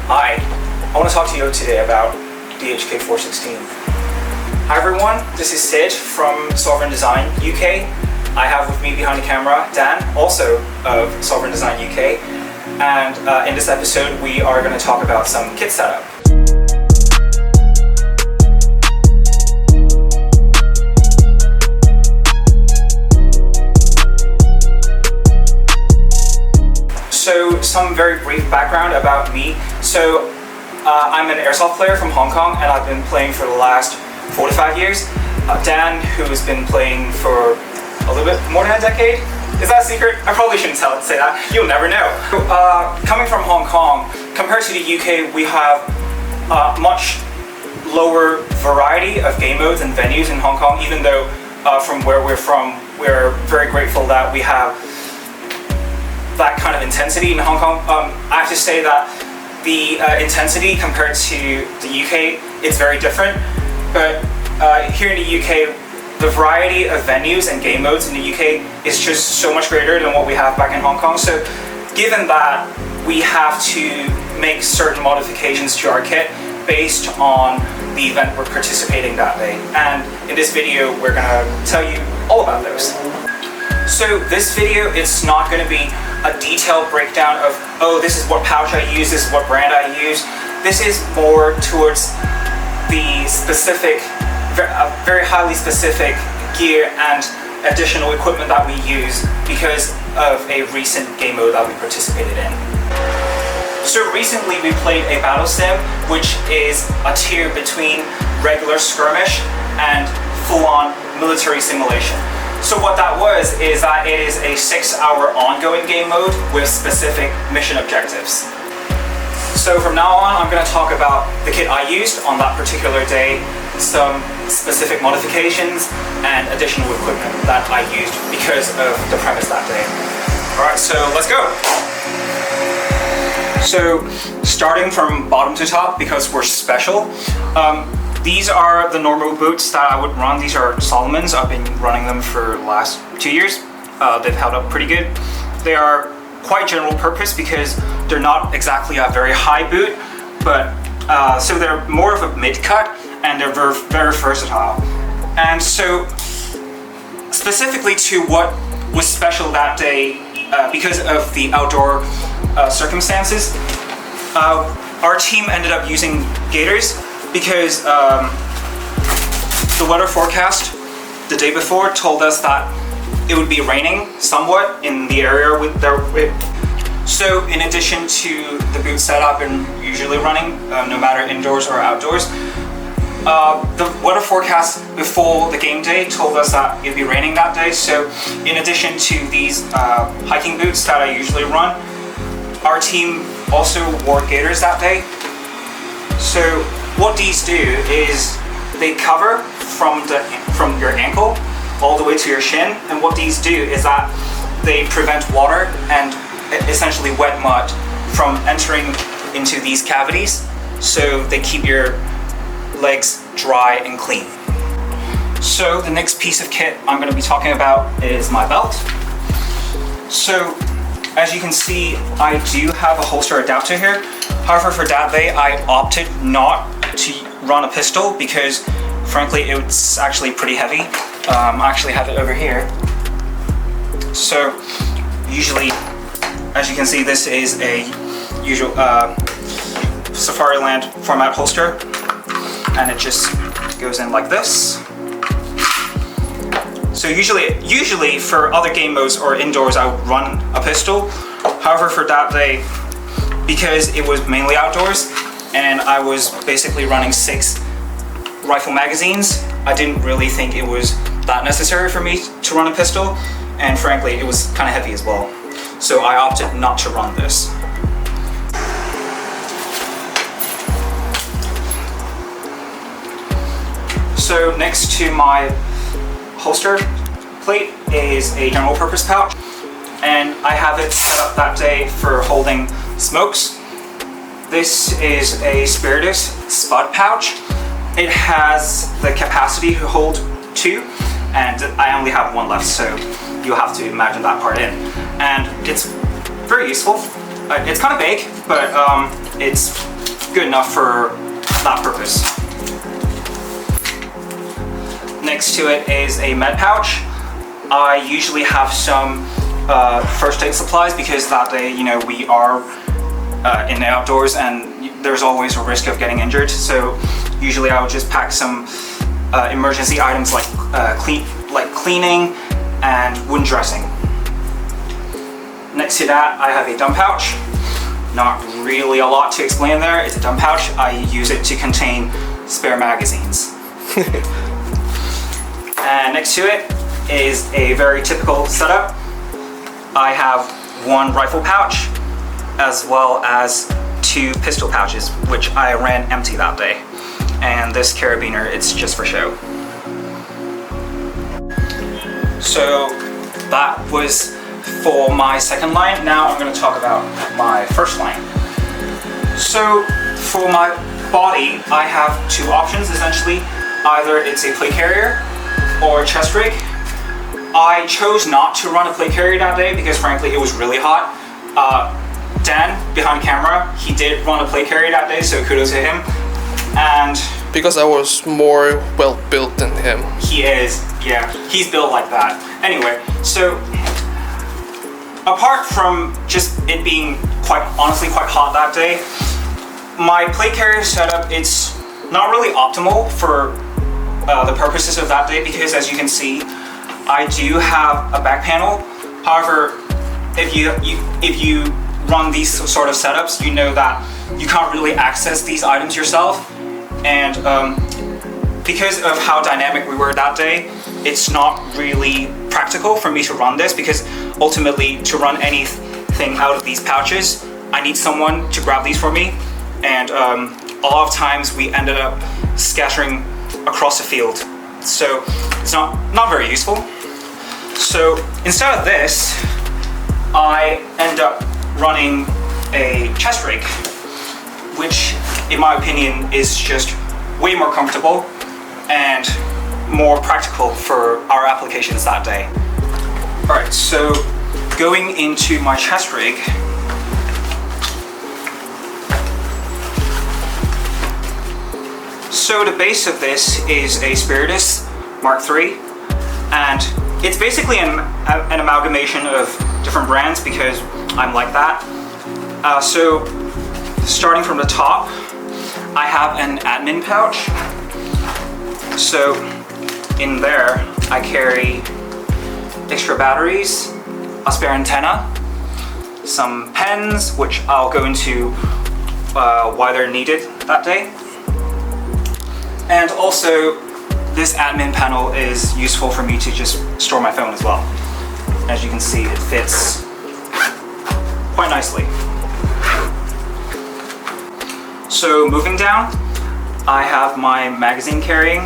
Hi, I want to talk to you today about DHK 416. Hi everyone, this is Sid from Sovereign Design UK. I have with me behind the camera Dan, also of Sovereign Design UK. And in this episode we are going to talk about some kit setup. So some very brief background about me. So I'm an airsoft player from Hong Kong, and I've been playing for the last 4 to 5 years. Dan, who's been playing for a little bit more than a decade. Is that a secret? I probably shouldn't say that. You'll never know. Coming from Hong Kong, compared to the UK, we have a much lower variety of game modes and venues in Hong Kong, even though from where we're from, we're very grateful that we have that kind of intensity in Hong Kong. I have to say that the intensity compared to the UK, it's very different. But here in the UK, the variety of venues and game modes in the UK is just so much greater than what we have back in Hong Kong. So given that, we have to make certain modifications to our kit based on the event we're participating that day. And in this video, we're gonna tell you all about those. So this video, it's not going to be a detailed breakdown of, oh, this is what pouch I use, this is what brand I use. This is more towards the specific, very highly specific gear and additional equipment that we use because of a recent game mode that we participated in. So recently we played a battle sim, which is a tier between regular skirmish and full-on military simulation. So what that was is that it is a 6-hour ongoing game mode with specific mission objectives. So from now on, I'm going to talk about the kit I used on that particular day, some specific modifications, and additional equipment that I used because of the premise that day. Alright, so let's go! So starting from bottom to top, because we're special, these are the normal boots that I would run. These are Salomon's. I've been running them for the last 2 years. They've held up pretty good. They are quite general purpose because they're not exactly a very high boot, but so they're more of a mid-cut and they're very versatile. And so specifically to what was special that day, because of the outdoor circumstances, our team ended up using gaiters because the weather forecast the day before told us that it would be raining somewhat in the area with their. So in addition to the boot setup and usually running, no matter indoors or outdoors, the weather forecast before the game day told us that it'd be raining that day. So in addition to these hiking boots that I usually run, our team also wore gaiters that day. So what these do is they cover from your ankle all the way to your shin, and what these do is that they prevent water and essentially wet mud from entering into these cavities, so they keep your legs dry and clean. So the next piece of kit I'm going to be talking about is my belt. So as you can see, I do have a holster adapter here. However, for that day, I opted not to run a pistol because, frankly, it's actually pretty heavy. I actually have it over here. So, usually, as you can see, this is a usual Safariland format holster, and it just goes in like this. So usually for other game modes or indoors, I would run a pistol. However, for that day, because it was mainly outdoors and I was basically running 6 rifle magazines, I didn't really think it was that necessary for me to run a pistol, and frankly, it was kind of heavy as well. So I opted not to run this. So next to my holster plate is a general purpose pouch, and I have it set up that day for holding smokes. This is a Spiritus spud pouch. It has the capacity to hold 2, and I only have 1 left, so you'll have to imagine that part in. And it's very useful. It's kind of big, but it's good enough for that purpose. Next to it is a med pouch. I usually have some first aid supplies because that day, you know, we are in the outdoors and there's always a risk of getting injured. So usually I would just pack some emergency items like cleaning and wound dressing. Next to that, I have a dump pouch. Not really a lot to explain there. It's a dump pouch. I use it to contain spare magazines. And next to it is a very typical setup. I have one rifle pouch as well as 2 pistol pouches, which I ran empty that day. And this carabiner, it's just for show. So that was for my second line. Now I'm going to talk about my first line. So for my body, I have 2 options essentially. Either it's a plate carrier or a chest rig. I chose not to run a plate carrier that day because frankly it was really hot. Dan, behind camera, he did run a plate carrier that day, so kudos to him. And because I was more well built than him. He is, yeah, he's built like that. Anyway, so apart from just it being honestly quite hot that day, my plate carrier setup, it's not really optimal for the purposes of that day because as you can see, I do have a back panel. However, if you run these sort of setups, you know that you can't really access these items yourself. And because of how dynamic we were that day, it's not really practical for me to run this because ultimately to run anything out of these pouches, I need someone to grab these for me. And a lot of times we ended up scattering across the field. So it's not very useful. So instead of this, I end up running a chest rig, which in my opinion is just way more comfortable and more practical for our applications that day. Alright, so going into my chest rig, so the base of this is a Spiritus Mark III, and it's basically an amalgamation of different brands because I'm like that. So starting from the top, I have an admin pouch. So in there, I carry extra batteries, a spare antenna, some pens, which I'll go into why they're needed that day. And also, this admin panel is useful for me to just store my phone as well. As you can see, it fits quite nicely. So moving down, I have my magazine carrying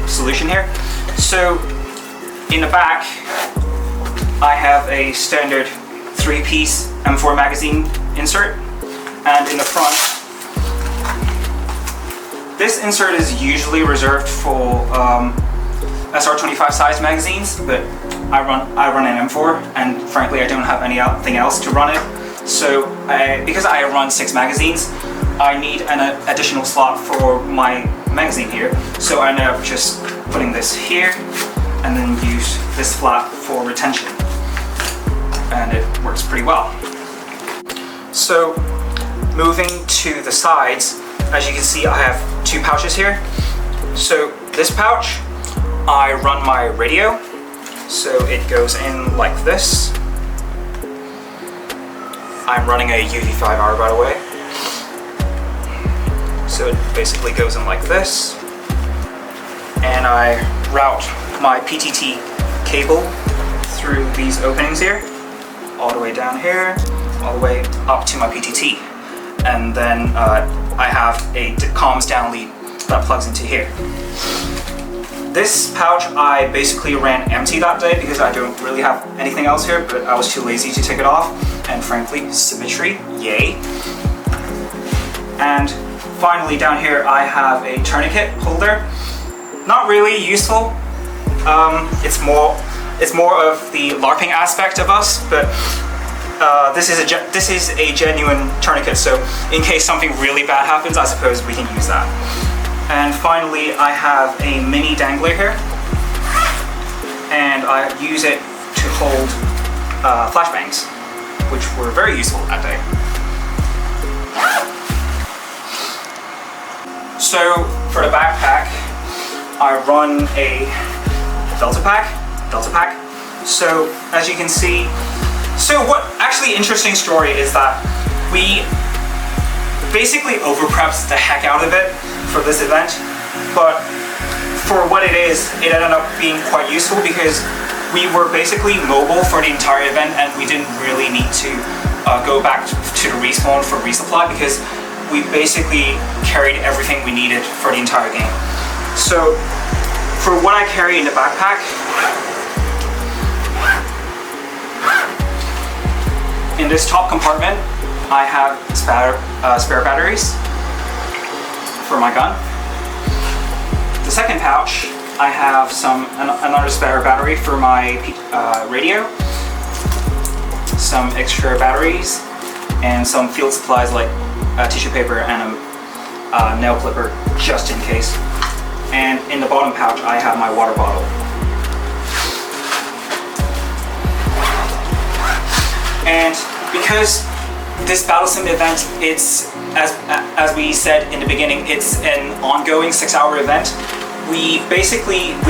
solution here. So in the back, I have a standard 3-piece M4 magazine insert, and in the front, this insert is usually reserved for SR25 size magazines, but I run an M4, and frankly I don't have anything else to run it. So because I run 6 magazines, I need an additional slot for my magazine here. So I end up just putting this here, and then use this flap for retention, and it works pretty well. So moving to the sides, as you can see, I have 2 pouches here. So this pouch, I run my radio. So it goes in like this. I'm running a UV5R, by the way. So it basically goes in like this. And I route my PTT cable through these openings here, all the way down here, all the way up to my PTT. And then I have a comms down lead that plugs into here. This pouch I basically ran empty that day because I don't really have anything else here, but I was too lazy to take it off, and frankly, symmetry, yay. And finally down here I have a tourniquet holder. Not really useful. It's more of the LARPing aspect of us, but this is a genuine tourniquet, so in case something really bad happens, I suppose we can use that. And finally, I have a mini dangler here, and I use it to hold flashbangs, which were very useful that day. So for the backpack, I run a Delta Pack. So as you can see, so what actually interesting story is that we basically overprepped the heck out of it for this event, but for what it is, it ended up being quite useful because we were basically mobile for the entire event and we didn't really need to go back to the respawn for resupply because we basically carried everything we needed for the entire game. So for what I carry in the backpack, in this top compartment, I have spare batteries for my gun. The second pouch, I have another spare battery for my radio, some extra batteries, and some field supplies like tissue paper and a nail clipper just in case. And in the bottom pouch, I have my water bottle. And because this Battle Sim event, it's, as we said in the beginning, it's an ongoing 6-hour event. We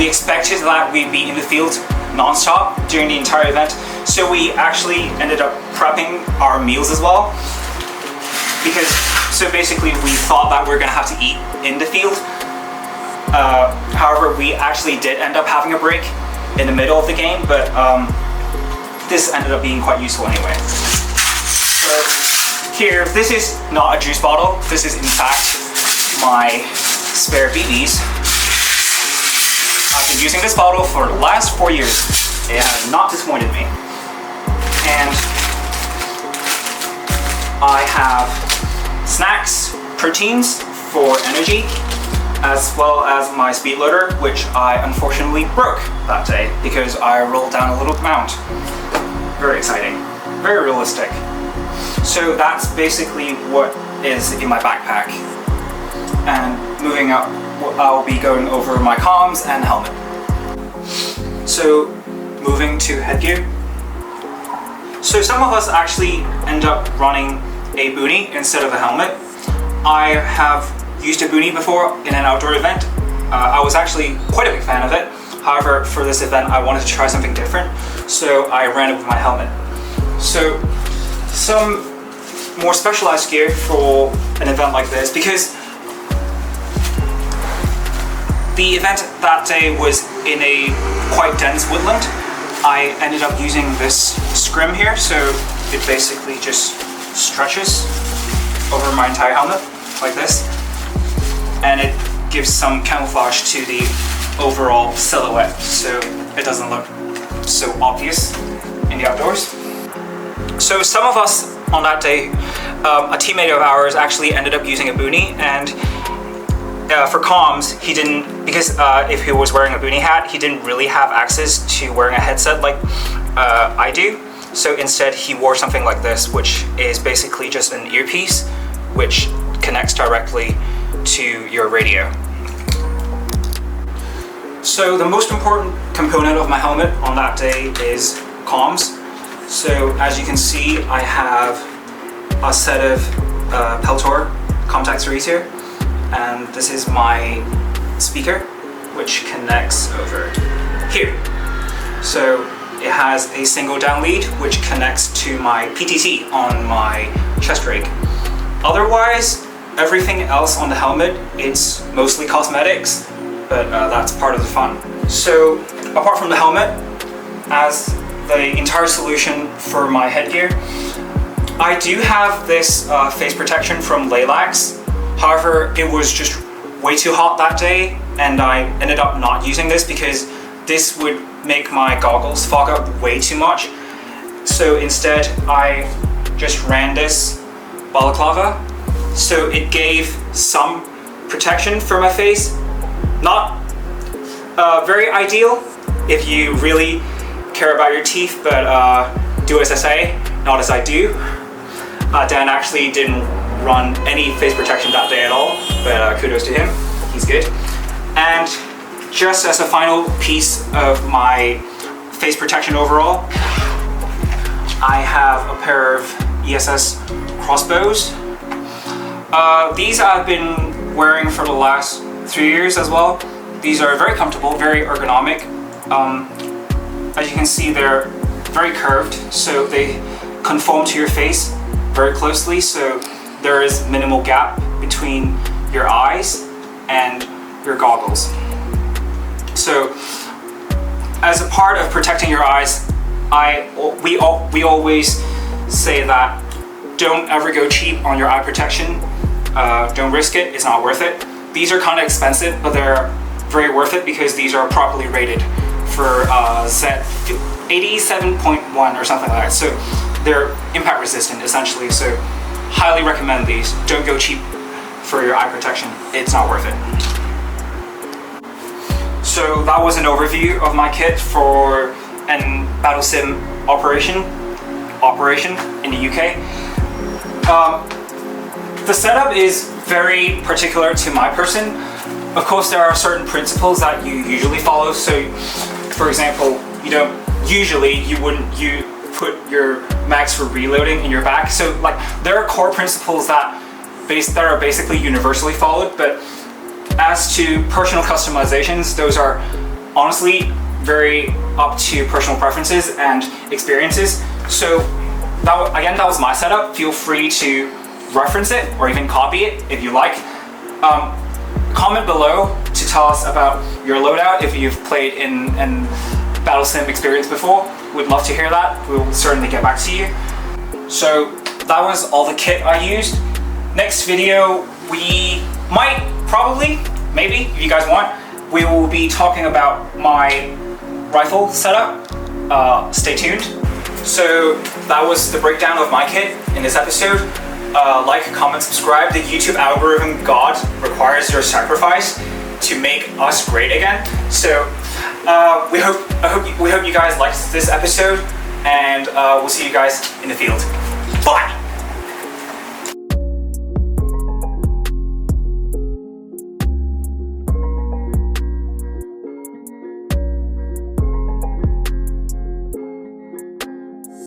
expected that we'd be in the field non-stop during the entire event, so we actually ended up prepping our meals as well. So basically we thought that we were going to have to eat in the field. However, we actually did end up having a break in the middle of the game, but this ended up being quite useful anyway. So here, this is not a juice bottle. This is in fact my spare BBs. I've been using this bottle for the last 4 years. It has not disappointed me. And I have snacks, proteins for energy, as well as my speed loader, which I unfortunately broke that day because I rolled down a little mount. Very exciting, very realistic. So that's basically what is in my backpack. And moving up, I'll be going over my comms and helmet. So moving to headgear. So some of us actually end up running a boonie instead of a helmet. I have used a boonie before in an outdoor event. I was actually quite a big fan of it. However, for this event, I wanted to try something different, so I ran it with my helmet. So some more specialized gear for an event like this, because the event that day was in a quite dense woodland. I ended up using this scrim here, so it basically just stretches over my entire helmet like this, and it gives some camouflage to the overall silhouette, so it doesn't look so obvious in the outdoors. So some of us on that day, a teammate of ours actually ended up using a boonie, and for comms, he didn't, because if he was wearing a boonie hat, he didn't really have access to wearing a headset like I do. So instead he wore something like this, which is basically just an earpiece, which connects directly to your radio. So the most important component of my helmet on that day is comms. So as you can see, I have a set of Peltor Comtac 3s here, and this is my speaker, which connects over here. So it has a single down lead, which connects to my PTT on my chest rig. Otherwise, everything else on the helmet, it's mostly cosmetics, but that's part of the fun. So apart from the helmet, as the entire solution for my headgear, I do have this face protection from Laylax. However, it was just way too hot that day, and I ended up not using this because this would make my goggles fog up way too much. So instead, I just ran this balaclava. So it gave some protection for my face. Not very ideal if you really care about your teeth, but do as I say. not as I do. Dan actually didn't run any face protection that day at all, but kudos to him, he's good. And just as a final piece of my face protection overall, I have a pair of ESS crossbows. These I've been wearing for the last 3 years as well. These are very comfortable, very ergonomic. As you can see, they're very curved, so they conform to your face very closely, so there is minimal gap between your eyes and your goggles. So as a part of protecting your eyes, we always say that don't ever go cheap on your eye protection. Don't risk it, it's not worth it. These are kind of expensive, but they're very worth it because these are properly rated for Z87.1 or something like that. So they're impact resistant essentially. So highly recommend these. Don't go cheap for your eye protection. It's not worth it. So that was an overview of my kit for an battle sim operation in the UK. The setup is very particular to my person. Of course, there are certain principles that you usually follow. So, for example, you wouldn't put your mags for reloading in your back. So, like, there are core principles that are basically universally followed. But as to personal customizations, those are honestly very up to personal preferences and experiences. So, that was my setup. Feel free to reference it or even copy it if you like. Comment below to tell us about your loadout if you've played in battle sim experience before. We'd love to hear that. We'll certainly get back to you. So that was all the kit I used. Next video, we might, probably, maybe, if you guys want, we will be talking about my rifle setup. Stay tuned. So that was the breakdown of my kit in this episode. Like, comment, subscribe. The YouTube algorithm god requires your sacrifice to make us great again. So we hope you guys liked this episode, and we'll see you guys in the field. Bye.